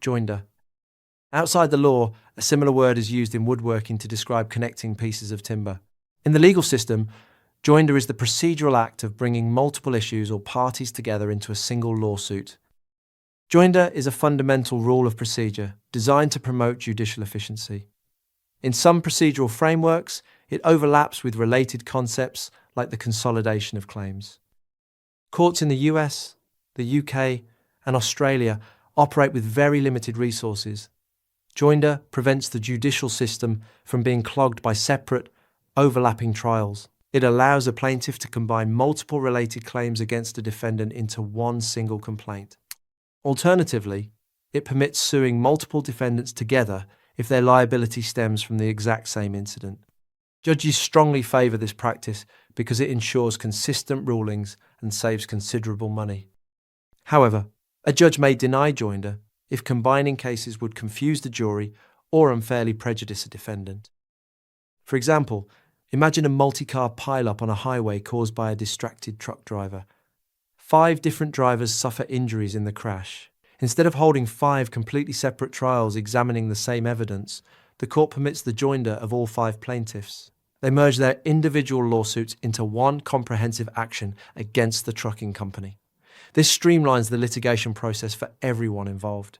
joinder. Outside the law, a similar word is used in woodworking to describe connecting pieces of timber. In the legal system, joinder is the procedural act of bringing multiple issues or parties together into a single lawsuit. Joinder is a fundamental rule of procedure designed to promote judicial efficiency. In some procedural frameworks, it overlaps with related concepts like the consolidation of claims. Courts in the US, the UK, and Australia operate with very limited resources. Joinder prevents the judicial system from being clogged by separate, overlapping trials. It allows a plaintiff to combine multiple related claims against a defendant into one single complaint. Alternatively, it permits suing multiple defendants together if their liability stems from the exact same incident. Judges strongly favour this practice because it ensures consistent rulings and saves considerable money. However, a judge may deny joinder if combining cases would confuse the jury or unfairly prejudice a defendant. For example, imagine a multi-car pile-up on a highway caused by a distracted truck driver. 5 different drivers suffer injuries in the crash. Instead of holding 5 completely separate trials examining the same evidence, the court permits the joinder of all 5 plaintiffs. They merge their individual lawsuits into one comprehensive action against the trucking company. This streamlines the litigation process for everyone involved.